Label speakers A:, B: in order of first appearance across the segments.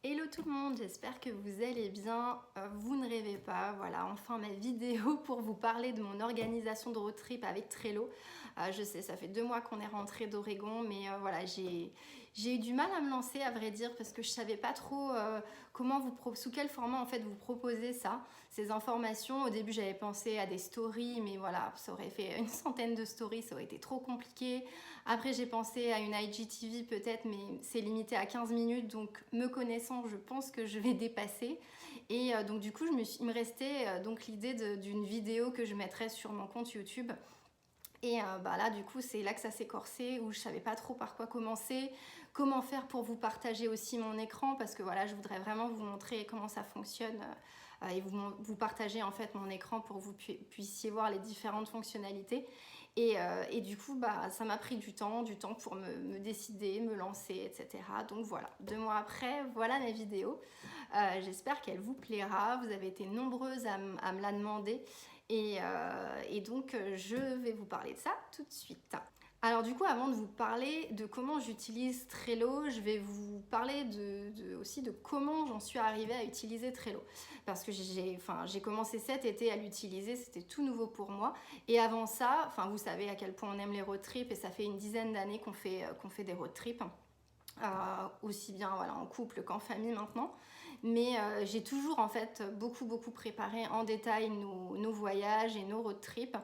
A: Hello tout le monde, j'espère que vous allez bien. Vous ne rêvez pas, voilà, enfin ma vidéo pour vous parler de mon organisation de road trip avec Trello. Je sais, ça fait 2 mois qu'on est rentré d'Oregon, mais voilà, j'ai eu du mal à me lancer à vrai dire parce que je savais pas trop sous quel format en fait vous proposez ça, ces informations. Au début j'avais pensé à des stories, mais voilà, ça aurait fait une centaine de stories, ça aurait été trop compliqué. Après j'ai pensé à une IGTV peut-être, mais c'est limité à 15 minutes, donc me connaissant, je pense que je vais dépasser. Et donc du coup, il me restait donc l'idée d'une vidéo que je mettrais sur mon compte YouTube. Et là, du coup, c'est là que ça s'est corsé, où je savais pas trop par quoi commencer, comment faire pour vous partager aussi mon écran, parce que voilà, je voudrais vraiment vous montrer comment ça fonctionne et vous partager en fait mon écran pour que vous puissiez voir les différentes fonctionnalités. Et du coup, ça m'a pris du temps pour me décider, me lancer, etc. Donc voilà, 2 mois après, voilà ma vidéo. J'espère qu'elle vous plaira. Vous avez été nombreuses à me la demander. Et donc, je vais vous parler de ça tout de suite. Alors du coup, avant de vous parler de comment j'utilise Trello, je vais vous parler aussi de comment j'en suis arrivée à utiliser Trello. Parce que j'ai commencé cet été à l'utiliser, c'était tout nouveau pour moi. Et avant ça, vous savez à quel point on aime les road trips et ça fait une dizaine d'années qu'on fait des road trips. Aussi bien voilà, en couple qu'en famille maintenant. Mais j'ai toujours en fait beaucoup préparé en détail nos voyages et nos road trips.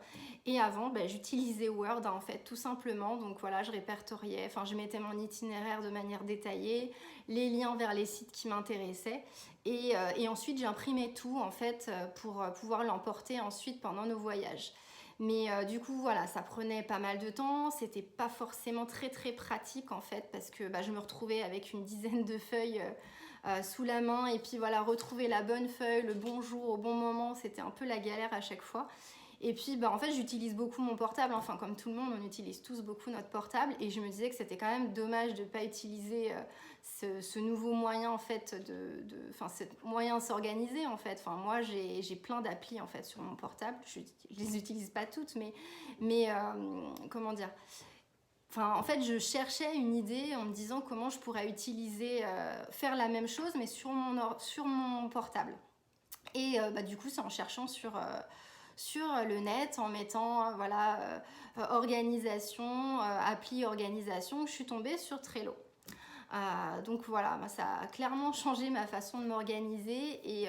A: Et avant, j'utilisais Word en fait tout simplement. Donc voilà, je répertoriais, je mettais mon itinéraire de manière détaillée, les liens vers les sites qui m'intéressaient. Et ensuite, j'imprimais tout en fait pour pouvoir l'emporter ensuite pendant nos voyages. Mais du coup, voilà, ça prenait pas mal de temps. C'était pas forcément très pratique en fait parce que je me retrouvais avec une dizaine de feuilles sous la main et puis voilà, retrouver la bonne feuille, le bon jour, au bon moment, c'était un peu la galère à chaque fois. Et puis en fait j'utilise beaucoup mon portable, enfin comme tout le monde on utilise tous beaucoup notre portable et je me disais que c'était quand même dommage de ne pas utiliser ce nouveau moyen en fait ce moyen de s'organiser en fait. Enfin moi j'ai plein d'applis en fait sur mon portable, je les utilise pas toutes mais comment dire, en fait, je cherchais une idée en me disant comment je pourrais faire la même chose, mais sur mon portable. Et du coup, c'est en cherchant sur le net, en mettant organisation, appli organisation, je suis tombée sur Trello. Donc voilà, ça a clairement changé ma façon de m'organiser et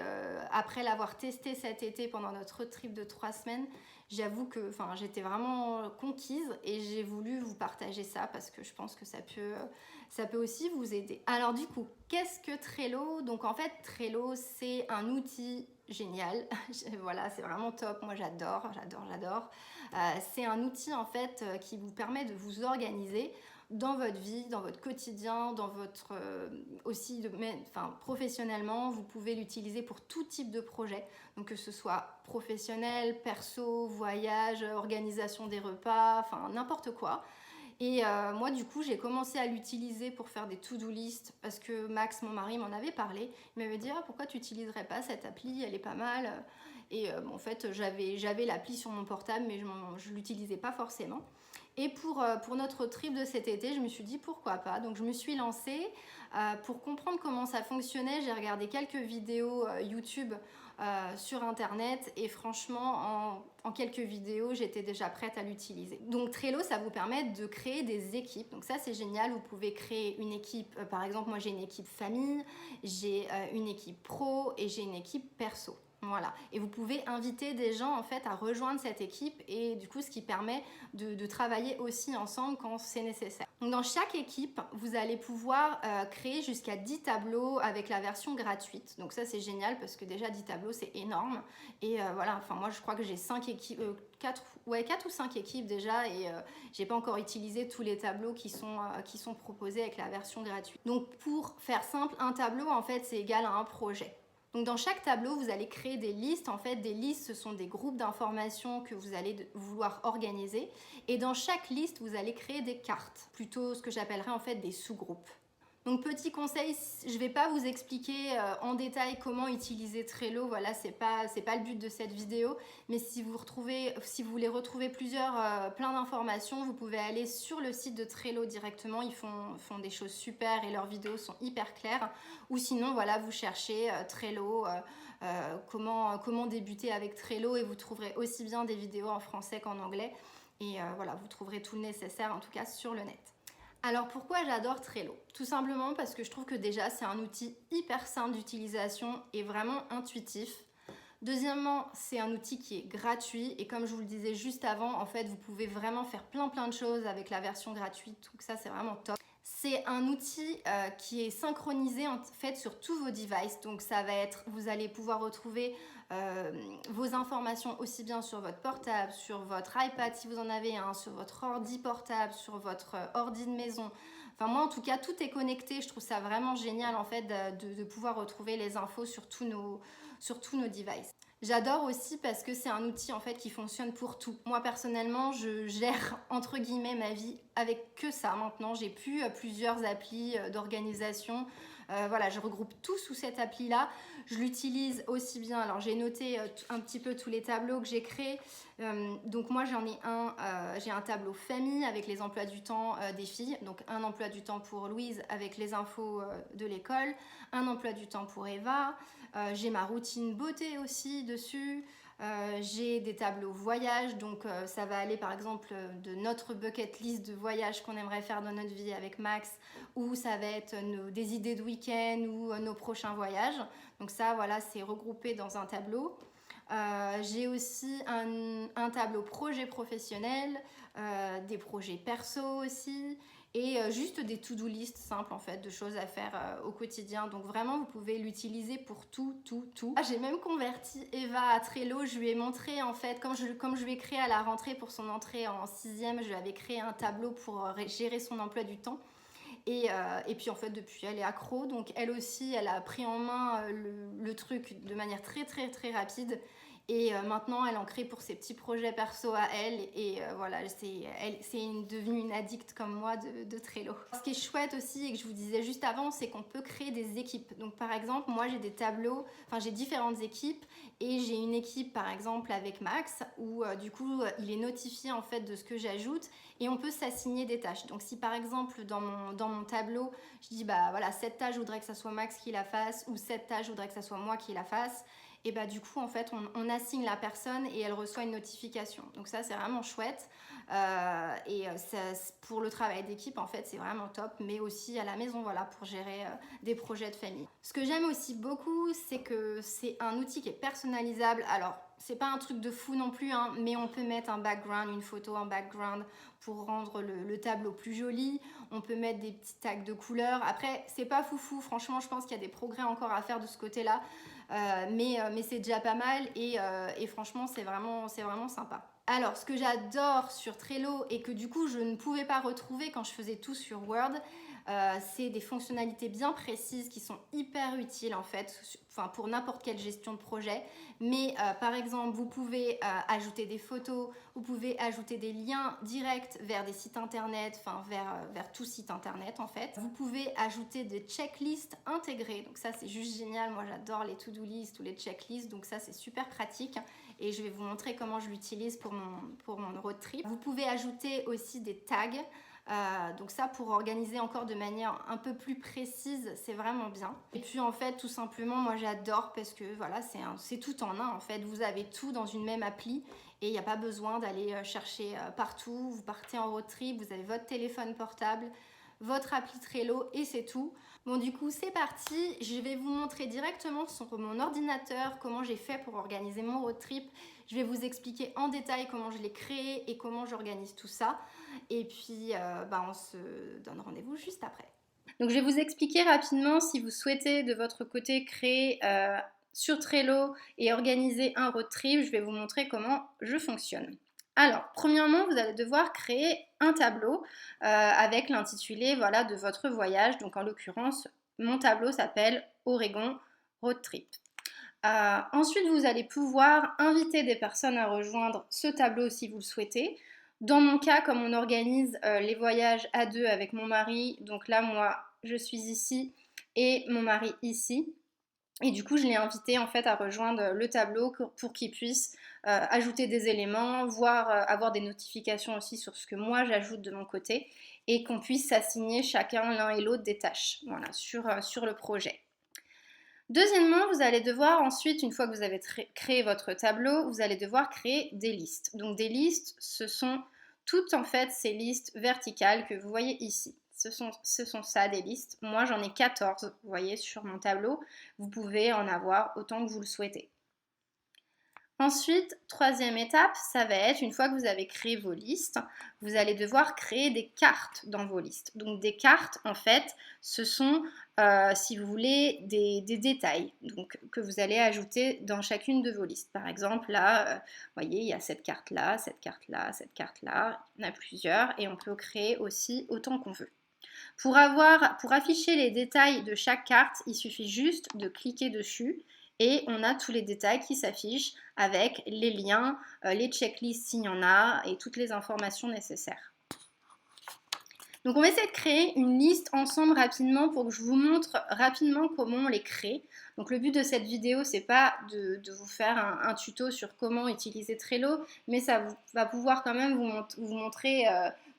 A: après l'avoir testé cet été pendant notre road trip de 3 semaines, j'avoue que j'étais vraiment conquise et j'ai voulu vous partager ça parce que je pense que ça peut aussi vous aider. Alors du coup, qu'est-ce que Trello? Donc en fait, Trello, c'est un outil génial. Voilà, c'est vraiment top. Moi, j'adore. C'est un outil en fait qui vous permet de vous organiser dans votre vie, dans votre quotidien, dans votre professionnellement, vous pouvez l'utiliser pour tout type de projet, donc que ce soit professionnel, perso, voyage, organisation des repas, n'importe quoi. Et moi du coup j'ai commencé à l'utiliser pour faire des to-do list parce que Max, mon mari, m'en avait parlé. Il m'avait dit pourquoi tu n'utiliserais pas cette appli, elle est pas mal. Et en fait j'avais l'appli sur mon portable mais je ne l'utilisais pas forcément. Et pour notre trip de cet été, je me suis dit pourquoi pas. Donc je me suis lancée. Pour comprendre comment ça fonctionnait, j'ai regardé quelques vidéos YouTube sur internet et franchement en quelques vidéos j'étais déjà prête à l'utiliser. Donc Trello, ça vous permet de créer des équipes, donc ça c'est génial. Vous pouvez créer une équipe, par exemple moi j'ai une équipe famille, j'ai une équipe pro et j'ai une équipe perso. Voilà, et vous pouvez inviter des gens en fait à rejoindre cette équipe et du coup ce qui permet de travailler aussi ensemble quand c'est nécessaire. Donc dans chaque équipe, vous allez pouvoir créer jusqu'à 10 tableaux avec la version gratuite. Donc ça c'est génial parce que déjà 10 tableaux c'est énorme. Et voilà, moi je crois que j'ai 5 équipes, 4 ou 5 équipes déjà et j'ai pas encore utilisé tous les tableaux qui sont proposés avec la version gratuite. Donc pour faire simple, un tableau en fait c'est égal à un projet. Donc dans chaque tableau, vous allez créer des listes. En fait, des listes, ce sont des groupes d'informations que vous allez vouloir organiser. Et dans chaque liste, vous allez créer des cartes, plutôt ce que j'appellerais en fait des sous-groupes. Donc petit conseil, je ne vais pas vous expliquer en détail comment utiliser Trello, voilà, c'est pas le but de cette vidéo, mais si vous voulez retrouver plein d'informations, vous pouvez aller sur le site de Trello directement, ils font des choses super et leurs vidéos sont hyper claires, ou sinon voilà, vous cherchez Trello, comment débuter avec Trello et vous trouverez aussi bien des vidéos en français qu'en anglais, et voilà, vous trouverez tout le nécessaire en tout cas sur le net. Alors pourquoi j'adore Trello? Tout simplement parce que je trouve que déjà c'est un outil hyper simple d'utilisation et vraiment intuitif. Deuxièmement, c'est un outil qui est gratuit et comme je vous le disais juste avant, en fait vous pouvez vraiment faire plein de choses avec la version gratuite, donc ça c'est vraiment top. C'est un outil qui est synchronisé en fait sur tous vos devices, donc ça va être, vous allez pouvoir retrouver vos informations aussi bien sur votre portable, sur votre iPad si vous en avez un, sur votre ordi portable, sur votre ordi de maison. Enfin moi en tout cas tout est connecté, je trouve ça vraiment génial en fait de pouvoir retrouver les infos sur tous nos devices. J'adore aussi parce que c'est un outil en fait qui fonctionne pour tout. Moi personnellement, je gère entre guillemets ma vie avec que ça maintenant. J'ai plus plusieurs applis d'organisation. Voilà, je regroupe tout sous cette appli-là. Je l'utilise aussi bien. Alors j'ai noté un petit peu tous les tableaux que j'ai créés. Donc moi j'en ai j'ai un tableau famille avec les emplois du temps des filles. Donc un emploi du temps pour Louise avec les infos de l'école. Un emploi du temps pour Eva. J'ai ma routine beauté aussi dessus. J'ai des tableaux voyage, donc ça va aller par exemple de notre bucket list de voyages qu'on aimerait faire dans notre vie avec Max, ou ça va être des idées de week-end ou nos prochains voyages. Donc ça, voilà, c'est regroupé dans un tableau. J'ai aussi un tableau projet professionnel, des projets perso aussi, et juste des to-do list simples en fait de choses à faire au quotidien. Donc vraiment vous pouvez l'utiliser pour tout. J'ai même converti Eva à Trello. Je lui ai montré en fait, comme je lui ai créé à la rentrée pour son entrée en 6e, je lui avais créé un tableau pour gérer son emploi du temps. Et puis en fait depuis elle est accro, donc elle aussi elle a pris en main le truc de manière très rapide. Et maintenant, elle en crée pour ses petits projets perso à elle. Et voilà, c'est devenue une addict comme moi de Trello. Ce qui est chouette aussi, et que je vous disais juste avant, c'est qu'on peut créer des équipes. Donc par exemple, moi j'ai des tableaux, enfin j'ai différentes équipes. Et j'ai une équipe par exemple avec Max, où du coup, il est notifié en fait de ce que j'ajoute. Et on peut s'assigner des tâches. Donc si par exemple, dans mon tableau, je dis, bah voilà, cette tâche, je voudrais que ça soit Max qui la fasse. Ou cette tâche, je voudrais que ça soit moi qui la fasse. Et bah du coup en fait on assigne la personne et elle reçoit une notification, donc ça c'est vraiment chouette. Pour le travail d'équipe en fait c'est vraiment top, mais aussi à la maison, voilà, pour gérer des projets de famille. Ce que j'aime aussi beaucoup, c'est que c'est un outil qui est personnalisable. Alors c'est pas un truc de fou non plus, hein, mais on peut mettre un background, une photo en background pour rendre le tableau plus joli. On peut mettre des petits tags de couleurs. Après c'est pas foufou, franchement je pense qu'il y a des progrès encore à faire de ce côté là. Mais c'est déjà pas mal et franchement c'est vraiment sympa. Alors ce que j'adore sur Trello et que du coup je ne pouvais pas retrouver quand je faisais tout sur Word, c'est des fonctionnalités bien précises qui sont hyper utiles en fait, enfin pour n'importe quelle gestion de projet. Mais par exemple vous pouvez ajouter des photos, vous pouvez ajouter des liens directs vers des sites internet, enfin vers tout site internet en fait. Vous pouvez ajouter des checklists intégrées, donc ça c'est juste génial. Moi j'adore les to-do list ou les checklists, donc ça c'est super pratique et je vais vous montrer comment je l'utilise pour mon road trip. Vous pouvez ajouter aussi des tags. Donc ça pour organiser encore de manière un peu plus précise, c'est vraiment bien. Et puis en fait tout simplement moi j'adore parce que voilà c'est tout en un en fait, vous avez tout dans une même appli et il n'y a pas besoin d'aller chercher partout. Vous partez en road trip, vous avez votre téléphone portable, votre appli Trello et c'est tout. Bon du coup c'est parti, je vais vous montrer directement sur mon ordinateur comment j'ai fait pour organiser mon road trip. Je vais vous expliquer en détail comment je l'ai créé et comment j'organise tout ça. Et puis on se donne rendez-vous juste après. Donc je vais vous expliquer rapidement si vous souhaitez de votre côté créer sur Trello et organiser un road trip. Je vais vous montrer comment je fonctionne. Alors, premièrement, vous allez devoir créer un tableau avec l'intitulé voilà, de votre voyage. Donc, en l'occurrence, mon tableau s'appelle Oregon Road Trip. Ensuite, vous allez pouvoir inviter des personnes à rejoindre ce tableau si vous le souhaitez. Dans mon cas, comme on organise les voyages à deux avec mon mari, donc là, moi, je suis ici et mon mari ici. Et du coup, je l'ai invité en fait à rejoindre le tableau pour qu'il puisse ajouter des éléments, voire avoir des notifications aussi sur ce que moi j'ajoute de mon côté et qu'on puisse s'assigner chacun l'un et l'autre des tâches, voilà, sur le projet. Deuxièmement, vous allez devoir ensuite, une fois que vous avez créé votre tableau, vous allez devoir créer des listes. Donc des listes, ce sont toutes en fait ces listes verticales que vous voyez ici. Ce sont ça des listes. Moi j'en ai 14, vous voyez, sur mon tableau. Vous pouvez en avoir autant que vous le souhaitez. Ensuite, troisième étape, ça va être, une fois que vous avez créé vos listes, vous allez devoir créer des cartes dans vos listes. Donc des cartes, en fait, ce sont, si vous voulez, des détails donc, que vous allez ajouter dans chacune de vos listes. Par exemple, là, vous voyez, il y a cette carte-là, cette carte-là, cette carte-là, il y en a plusieurs et on peut créer aussi autant qu'on veut. Pour afficher les détails de chaque carte, il suffit juste de cliquer dessus et on a tous les détails qui s'affichent avec les liens, les checklists s'il y en a et toutes les informations nécessaires. Donc on va essayer de créer une liste ensemble rapidement pour que je vous montre rapidement comment on les crée. Donc le but de cette vidéo, c'est pas de vous faire un tuto sur comment utiliser Trello, mais ça va pouvoir quand même vous montrer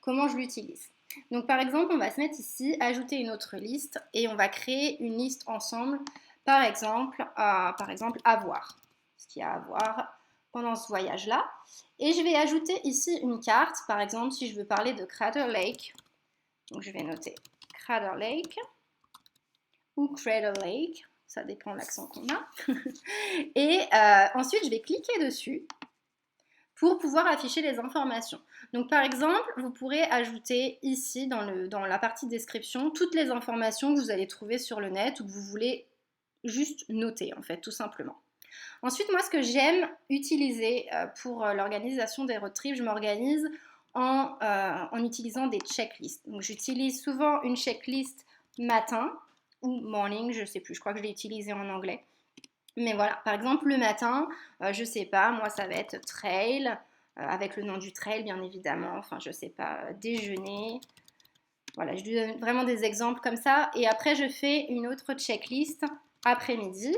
A: comment je l'utilise. Donc par exemple, on va se mettre ici, ajouter une autre liste et on va créer une liste ensemble. Par exemple, avoir, ce qu'il y a à voir pendant ce voyage-là. Et je vais ajouter ici une carte, par exemple, si je veux parler de Crater Lake. Donc je vais noter Crater Lake ou Crater Lake, ça dépend de l'accent qu'on a. Et ensuite, je vais cliquer dessus pour pouvoir afficher les informations. Donc par exemple, vous pourrez ajouter ici dans la partie description toutes les informations que vous allez trouver sur le net ou que vous voulez juste noter en fait, tout simplement. Ensuite, moi, ce que j'aime utiliser pour l'organisation des road trips, je m'organise en utilisant des checklists. Donc, j'utilise souvent une checklist matin ou morning, je ne sais plus, je crois que je l'ai utilisé en anglais. Mais voilà, par exemple, le matin, je ne sais pas, moi, ça va être trail, avec le nom du trail, bien évidemment, enfin, je ne sais pas, déjeuner. Voilà, je donne vraiment des exemples comme ça. Et après, je fais une autre checklist après-midi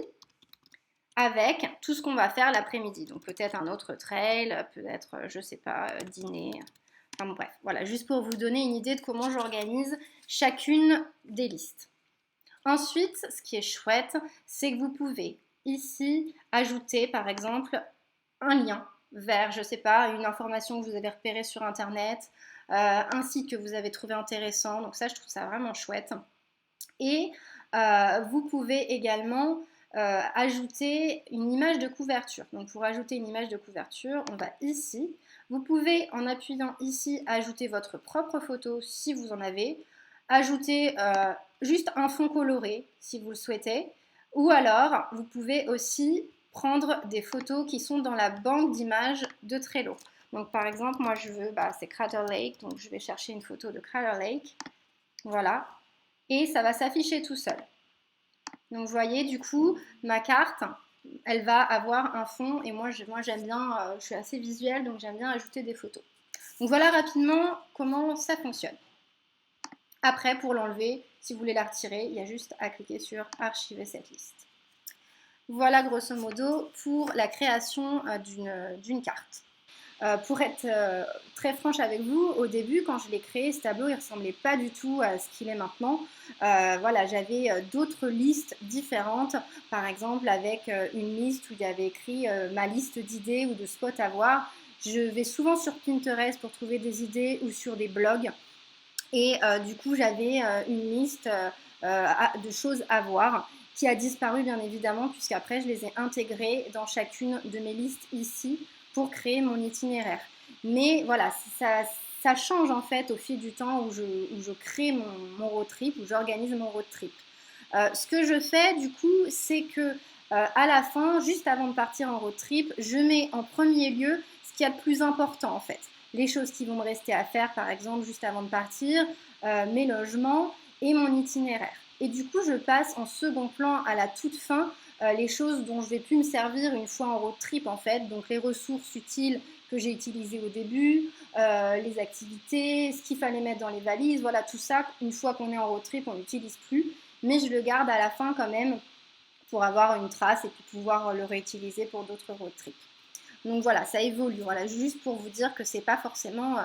A: avec tout ce qu'on va faire l'après-midi. Donc peut-être un autre trail, peut-être, je sais pas, dîner. Enfin bon, bref, voilà, juste pour vous donner une idée de comment j'organise chacune des listes. Ensuite, ce qui est chouette, c'est que vous pouvez ici ajouter par exemple un lien vers, je sais pas, une information que vous avez repérée sur internet, un site que vous avez trouvé intéressant. Donc ça, je trouve ça vraiment chouette. Et vous pouvez également ajouter une image de couverture. Donc pour ajouter une image de couverture, on va ici. Vous pouvez, en appuyant ici, ajouter votre propre photo si vous en avez. Ajouter juste un fond coloré si vous le souhaitez. Ou alors, vous pouvez aussi prendre des photos qui sont dans la banque d'images de Trello. Donc par exemple, moi je veux, c'est Crater Lake, donc je vais chercher une photo de Crater Lake. Voilà. Et ça va s'afficher tout seul. Donc vous voyez, du coup, ma carte, elle va avoir un fond et moi j'aime bien, je suis assez visuelle, donc j'aime bien ajouter des photos. Donc voilà rapidement comment ça fonctionne. Après, pour l'enlever, si vous voulez la retirer, il y a juste à cliquer sur archiver cette liste. Voilà grosso modo pour la création d'une carte. Pour être très franche avec vous, au début, quand je l'ai créé, ce tableau, il ne ressemblait pas du tout à ce qu'il est maintenant. Voilà, j'avais d'autres listes différentes, par exemple avec une liste où il y avait écrit ma liste d'idées ou de spots à voir. Je vais souvent sur Pinterest pour trouver des idées ou sur des blogs. Et du coup, j'avais une liste de choses à voir qui a disparu bien évidemment, puisqu'après, je les ai intégrées dans chacune de mes listes ici pour créer mon itinéraire. Mais voilà, ça change en fait au fil du temps où je crée mon road trip, où j'organise mon road trip. Ce que je fais du coup, c'est que à la fin, juste avant de partir en road trip, je mets en premier lieu ce qu'il y a de plus important en fait. Les choses qui vont me rester à faire, par exemple, juste avant de partir, mes logements et mon itinéraire. Et du coup, je passe en second plan à la toute fin les choses dont je vais plus me servir une fois en road trip en fait, donc les ressources utiles que j'ai utilisées au début, les activités, ce qu'il fallait mettre dans les valises, voilà tout ça, une fois qu'on est en road trip, on n'utilise plus, mais je le garde à la fin quand même pour avoir une trace et puis pouvoir le réutiliser pour d'autres road trips. Donc voilà, ça évolue. Voilà, juste pour vous dire que c'est pas forcément,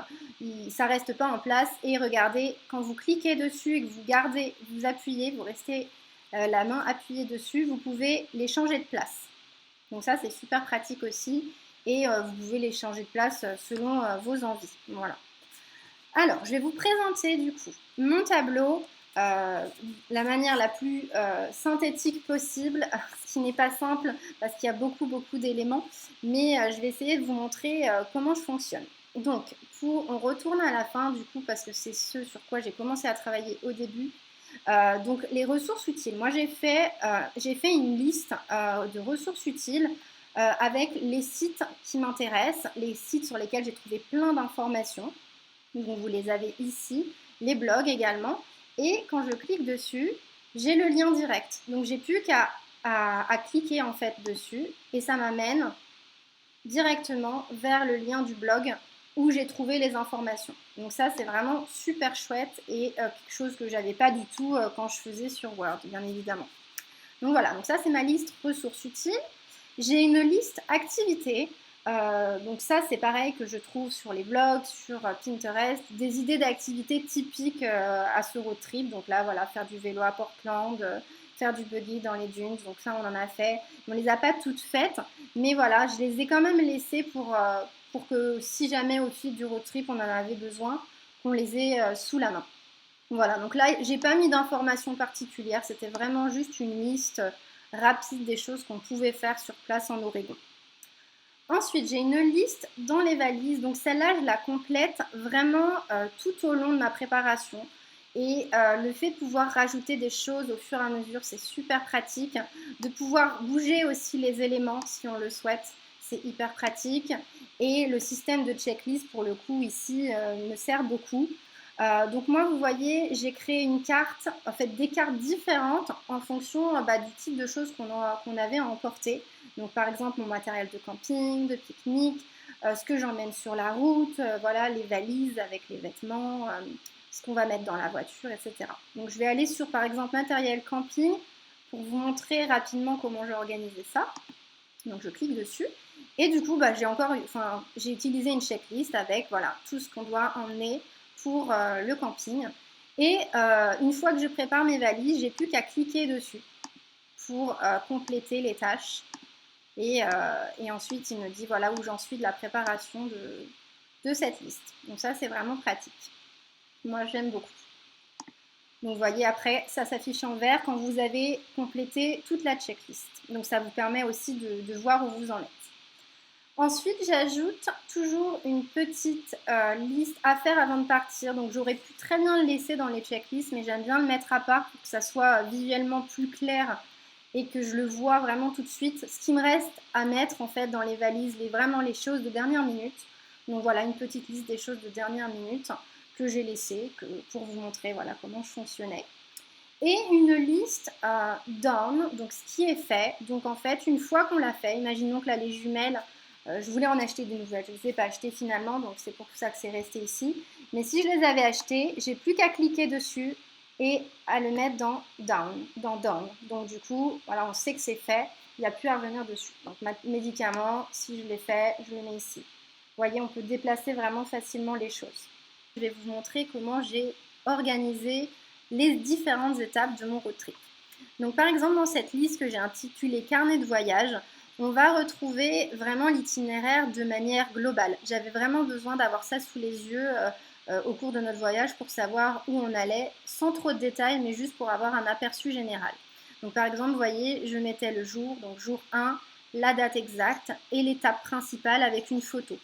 A: ça reste pas en place. Et regardez, quand vous cliquez dessus et que vous gardez, vous appuyez, vous restez la main appuyée dessus, vous pouvez les changer de place. Donc ça, c'est super pratique aussi. Et vous pouvez les changer de place selon vos envies. Voilà. Alors, je vais vous présenter du coup mon tableau, la manière la plus synthétique possible, ce qui n'est pas simple parce qu'il y a beaucoup d'éléments, mais je vais essayer de vous montrer comment je fonctionne. Donc, on retourne à la fin du coup parce que c'est ce sur quoi j'ai commencé à travailler au début. Donc, les ressources utiles. Moi, j'ai fait une liste de ressources utiles avec les sites qui m'intéressent, les sites sur lesquels j'ai trouvé plein d'informations. Donc vous les avez ici, les blogs également. Et quand je clique dessus, j'ai le lien direct. Donc j'ai plus qu'à cliquer en fait dessus et ça m'amène directement vers le lien du blog où j'ai trouvé les informations. Donc ça c'est vraiment super chouette et quelque chose que j'avais pas du tout quand je faisais sur Word, bien évidemment. Donc voilà, donc ça c'est ma liste ressources utiles. J'ai une liste activités. Donc ça c'est pareil que je trouve sur les blogs, sur Pinterest, des idées d'activités typiques à ce road trip. Donc là voilà, faire du vélo à Portland, faire du buggy dans les dunes, donc ça on en a fait. On les a pas toutes faites, mais voilà, je les ai quand même laissées pour que si jamais au fil du road trip on en avait besoin, qu'on les ait sous la main. Voilà, donc là, j'ai pas mis d'informations particulières, c'était vraiment juste une liste rapide des choses qu'on pouvait faire sur place en Oregon. Ensuite, j'ai une liste dans les valises, donc celle-là, je la complète vraiment tout au long de ma préparation. Et le fait de pouvoir rajouter des choses au fur et à mesure, c'est super pratique. De pouvoir bouger aussi les éléments si on le souhaite, c'est hyper pratique. Et le système de checklist, pour le coup, ici, me sert beaucoup. Donc moi, vous voyez, j'ai créé une carte, en fait des cartes différentes en fonction du type de choses qu'on avait à emporter. Donc par exemple mon matériel de camping, de pique-nique, ce que j'emmène sur la route, voilà les valises avec les vêtements, ce qu'on va mettre dans la voiture, etc. Donc je vais aller sur par exemple matériel camping pour vous montrer rapidement comment j'ai organisé ça. Donc je clique dessus et du coup j'ai utilisé une checklist avec voilà tout ce qu'on doit emmener pour le camping. Et une fois que je prépare mes valises, j'ai plus qu'à cliquer dessus pour compléter les tâches. Et ensuite, il me dit voilà où j'en suis de la préparation de cette liste. Donc ça, c'est vraiment pratique. Moi, j'aime beaucoup. Donc vous voyez, après, ça s'affiche en vert quand vous avez complété toute la checklist. Donc ça vous permet aussi de voir où vous en êtes. Ensuite, j'ajoute toujours une petite liste à faire avant de partir. Donc j'aurais pu très bien le laisser dans les checklists, mais j'aime bien le mettre à part pour que ça soit visuellement plus clair et que je le vois vraiment tout de suite. Ce qui me reste à mettre en fait dans les valises, vraiment les choses de dernière minute. Donc voilà, une petite liste des choses de dernière minute que j'ai laissées pour vous montrer voilà, comment je fonctionnais. Et une liste done, donc ce qui est fait. Donc en fait, une fois qu'on l'a fait, imaginons que là les jumelles, je voulais en acheter des nouvelles, je ne les ai pas achetées finalement, donc c'est pour ça que c'est resté ici. Mais si je les avais achetées, j'ai plus qu'à cliquer dessus et à le mettre dans Down. Donc du coup, voilà, on sait que c'est fait, il n'y a plus à revenir dessus. Donc médicaments, si je l'ai fait, je le mets ici. Vous voyez, on peut déplacer vraiment facilement les choses. Je vais vous montrer comment j'ai organisé les différentes étapes de mon road trip. Donc par exemple, dans cette liste que j'ai intitulée carnet de voyage, on va retrouver vraiment l'itinéraire de manière globale. J'avais vraiment besoin d'avoir ça sous les yeux au cours de notre voyage pour savoir où on allait, sans trop de détails, mais juste pour avoir un aperçu général. Donc par exemple, vous voyez, je mettais le jour, donc jour 1, la date exacte et l'étape principale avec une photo.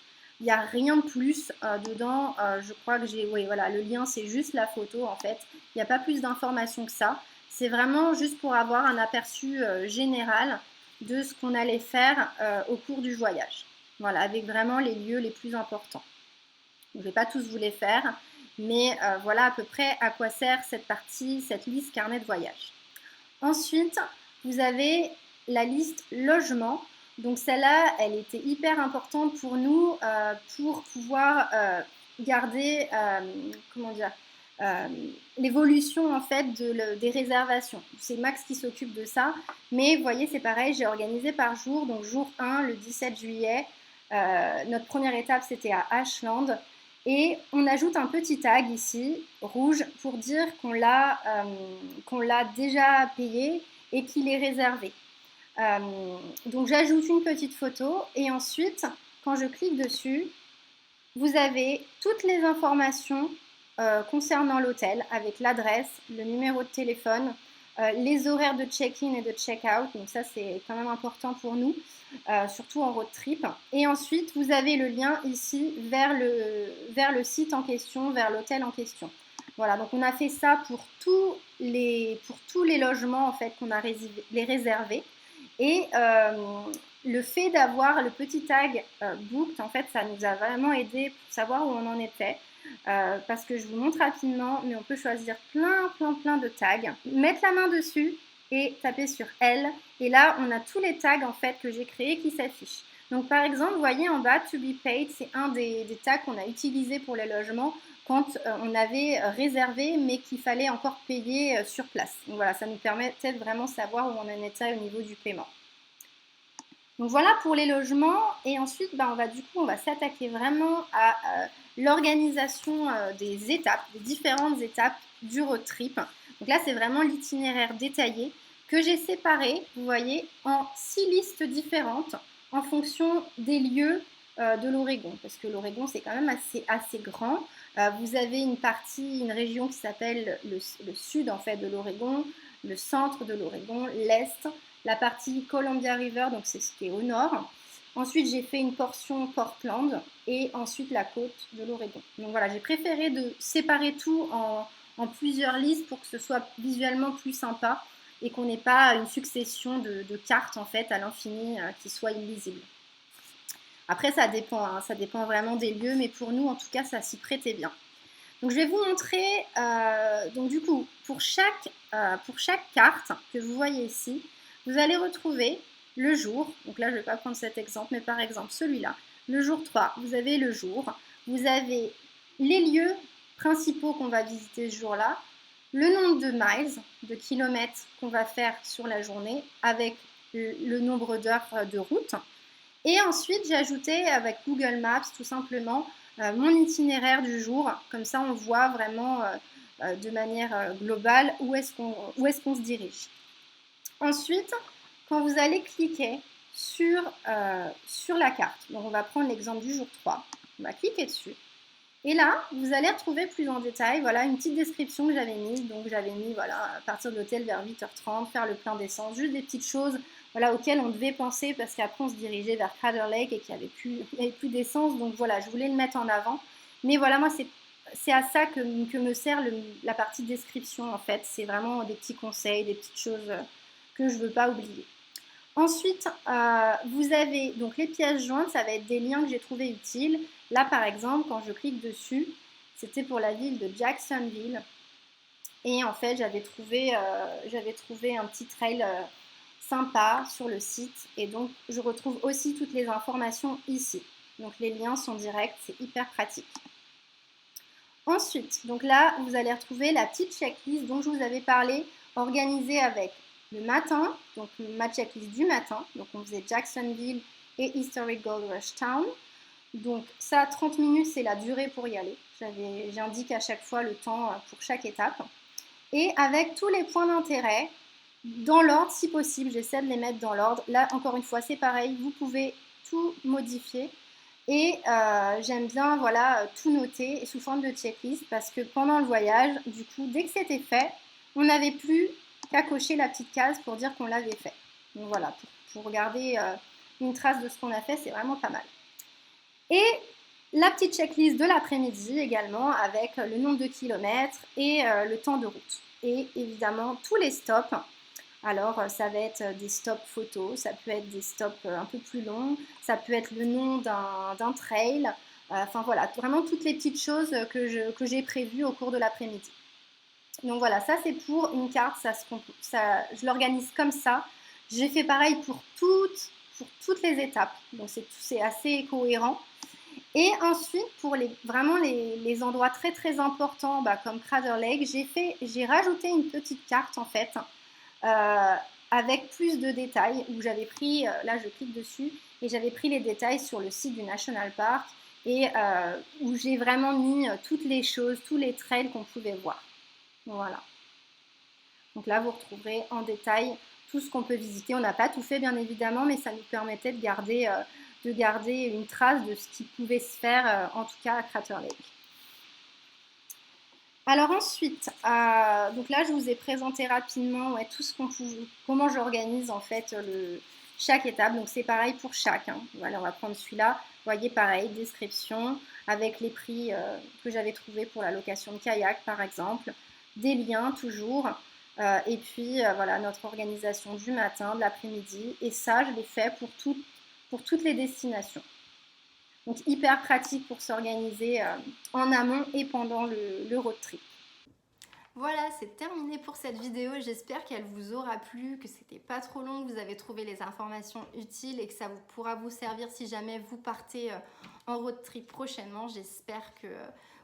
A: Il n'y a rien de plus dedans, je crois que oui voilà, le lien c'est juste la photo en fait, il n'y a pas plus d'informations que ça. C'est vraiment juste pour avoir un aperçu général de ce qu'on allait faire au cours du voyage. Voilà, avec vraiment les lieux les plus importants. Je ne vais pas tous vous les faire, mais voilà à peu près à quoi sert cette partie, cette liste carnet de voyage. Ensuite, vous avez la liste logement. Donc celle-là, elle était hyper importante pour nous pour pouvoir garder, comment dire, euh, l'évolution en fait des réservations. C'est Max qui s'occupe de ça, mais vous voyez c'est pareil, j'ai organisé par jour, donc jour 1 le 17 juillet, notre première étape c'était à Ashland, et on ajoute un petit tag ici, rouge, pour dire qu'on l'a déjà payé et qu'il est réservé. Donc j'ajoute une petite photo et ensuite, quand je clique dessus, vous avez toutes les informations concernant l'hôtel avec l'adresse, le numéro de téléphone, les horaires de check-in et de check-out. Donc ça, c'est quand même important pour nous, surtout en road trip. Et ensuite, vous avez le lien ici vers le site en question, vers l'hôtel en question. Voilà, donc on a fait ça pour tous les logements en fait qu'on a réservés. Et le fait d'avoir le petit tag booked, en fait, ça nous a vraiment aidé pour savoir où on en était. Parce que je vous montre rapidement, mais on peut choisir plein de tags, mettre la main dessus et taper sur L. Et là, on a tous les tags en fait que j'ai créés qui s'affichent. Donc par exemple, vous voyez en bas, to be paid, c'est un des tags qu'on a utilisé pour les logements quand on avait réservé mais qu'il fallait encore payer sur place. Donc voilà, ça nous permettait de vraiment savoir où on en était au niveau du paiement. Donc voilà pour les logements, et ensuite on va s'attaquer vraiment à l'organisation des étapes, des différentes étapes du road trip. Donc là c'est vraiment l'itinéraire détaillé que j'ai séparé, vous voyez, en 6 listes différentes en fonction des lieux de l'Oregon, parce que l'Oregon c'est quand même assez grand. Vous avez une région qui s'appelle le sud en fait de l'Oregon, le centre de l'Oregon, l'est, la partie Columbia River, donc c'est ce qui est au nord. Ensuite, j'ai fait une portion Portland et ensuite la côte de l'Oregon. Donc voilà, j'ai préféré de séparer tout en plusieurs listes pour que ce soit visuellement plus sympa et qu'on n'ait pas une succession de cartes en fait à l'infini qui soit illisible. Après, ça dépend vraiment des lieux, mais pour nous, en tout cas, ça s'y prêtait bien. Donc je vais vous montrer, donc du coup, pour chaque carte que vous voyez ici, vous allez retrouver le jour. Donc là, je ne vais pas prendre cet exemple, mais par exemple celui-là. Le jour 3, vous avez le jour. Vous avez les lieux principaux qu'on va visiter ce jour-là, le nombre de miles, de kilomètres qu'on va faire sur la journée, avec le nombre d'heures de route. Et ensuite, j'ai ajouté avec Google Maps tout simplement mon itinéraire du jour. Comme ça, on voit vraiment de manière globale où est-ce qu'on se dirige. Ensuite, quand vous allez cliquer sur la carte, donc on va prendre l'exemple du jour 3, on va cliquer dessus. Et là, vous allez retrouver plus en détail, voilà, une petite description que j'avais mise. Donc j'avais mis, voilà, à partir de l'hôtel vers 8h30, faire le plein d'essence, juste des petites choses voilà, auxquelles on devait penser parce qu'après on se dirigeait vers Crater Lake et qu'il n'y avait plus d'essence. Donc voilà, je voulais le mettre en avant. Mais voilà, moi c'est à ça que me sert la partie description en fait. C'est vraiment des petits conseils, des petites choses que je ne veux pas oublier. Ensuite, vous avez donc les pièces jointes, ça va être des liens que j'ai trouvés utiles. Là, par exemple, quand je clique dessus, c'était pour la ville de Jacksonville. Et en fait, j'avais trouvé un petit trail sympa sur le site. Et donc, je retrouve aussi toutes les informations ici. Donc, les liens sont directs, c'est hyper pratique. Ensuite, donc là, vous allez retrouver la petite checklist dont je vous avais parlé, organisée avec le matin, donc ma checklist du matin. Donc, on faisait Jacksonville et Historic Gold Rush Town. Donc ça, 30 minutes, c'est la durée pour y aller. J'indique à chaque fois le temps pour chaque étape. Et avec tous les points d'intérêt, dans l'ordre si possible, j'essaie de les mettre dans l'ordre. Là, encore une fois, c'est pareil, vous pouvez tout modifier. Et j'aime bien voilà, tout noter sous forme de checklist parce que pendant le voyage, du coup, dès que c'était fait, on n'avait plus qu'à cocher la petite case pour dire qu'on l'avait fait. Donc voilà, pour regarder une trace de ce qu'on a fait, c'est vraiment pas mal. Et la petite checklist de l'après-midi également avec le nombre de kilomètres et le temps de route. Et évidemment tous les stops. Alors ça va être des stops photos, ça peut être des stops un peu plus longs, ça peut être le nom d'un trail. Enfin voilà, vraiment toutes les petites choses que j'ai prévues au cours de l'après-midi. Donc voilà, ça c'est pour une carte, je l'organise comme ça. J'ai fait pareil pour pour toutes les étapes. Donc c'est assez cohérent. Et ensuite, pour vraiment les endroits très très importants, comme Crater Lake, j'ai rajouté une petite carte en fait, euh, avec plus de détails, où j'avais pris, là je clique dessus, et j'avais pris les détails sur le site du National Park, et où j'ai vraiment mis toutes les choses, tous les trails qu'on pouvait voir. Voilà. Donc là, vous retrouverez en détail tout ce qu'on peut visiter. On n'a pas tout fait, bien évidemment, mais ça nous permettait de garder une trace de ce qui pouvait se faire, en tout cas à Crater Lake. Alors ensuite, donc là, je vous ai présenté rapidement tout ce comment j'organise en fait chaque étape. Donc c'est pareil pour chaque. Voilà, on va prendre celui-là. Vous voyez, pareil, description avec les prix que j'avais trouvés pour la location de kayak, par exemple. Des liens toujours. Et puis voilà, notre organisation du matin, de l'après-midi. Et ça, je l'ai fait pour toutes les destinations. Donc hyper pratique pour s'organiser en amont et pendant le road trip. Voilà, c'est terminé pour cette vidéo. J'espère qu'elle vous aura plu, que c'était pas trop long, que vous avez trouvé les informations utiles et que ça pourra vous servir si jamais vous partez en road trip prochainement. J'espère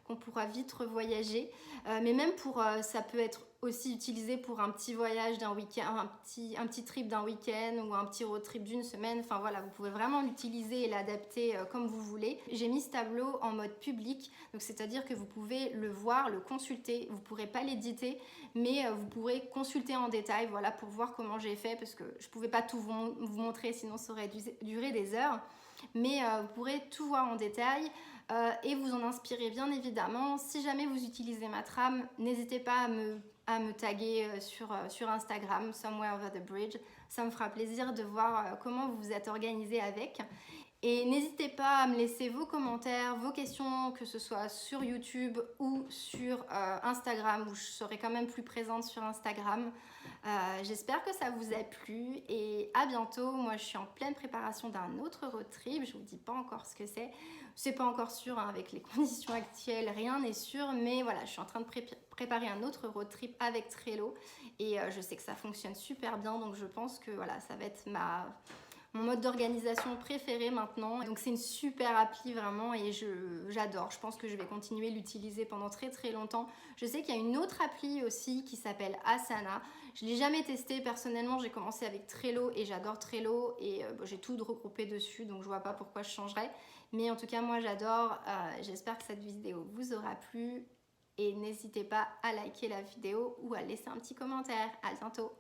A: qu'on pourra vite revoyager. Mais même ça peut être aussi utilisé pour un petit voyage d'un week-end, un petit trip d'un week-end ou un petit road trip d'une semaine. Enfin voilà, vous pouvez vraiment l'utiliser et l'adapter comme vous voulez. J'ai mis ce tableau en mode public, donc c'est-à-dire que vous pouvez le voir, le consulter. Vous ne pourrez pas l'éditer, mais vous pourrez consulter en détail, voilà, pour voir comment j'ai fait, parce que je ne pouvais pas tout vous montrer, sinon ça aurait duré des heures. Mais vous pourrez tout voir en détail. Et vous en inspirer bien évidemment. Si jamais vous utilisez ma trame, n'hésitez pas à me taguer sur Instagram, Somewhere Over the Bridge. Ça me fera plaisir de voir comment vous vous êtes organisé avec. Et n'hésitez pas à me laisser vos commentaires, vos questions, que ce soit sur YouTube ou sur Instagram, où je serai quand même plus présente sur Instagram. J'espère que ça vous a plu et à bientôt. Moi, je suis en pleine préparation d'un autre road trip. Je ne vous dis pas encore ce que c'est. C'est pas encore sûr avec les conditions actuelles, rien n'est sûr. Mais voilà, je suis en train de préparer un autre road trip avec Trello. Et je sais que ça fonctionne super bien. Donc je pense que voilà, ça va être mon mode d'organisation préféré maintenant. Donc c'est une super appli vraiment et j'adore. Je pense que je vais continuer à l'utiliser pendant très très longtemps. Je sais qu'il y a une autre appli aussi qui s'appelle Asana. Je ne l'ai jamais testé personnellement. J'ai commencé avec Trello et j'adore Trello et j'ai tout regroupé dessus, donc je vois pas pourquoi je changerais. Mais en tout cas, moi j'adore. J'espère que cette vidéo vous aura plu et n'hésitez pas à liker la vidéo ou à laisser un petit commentaire. À bientôt.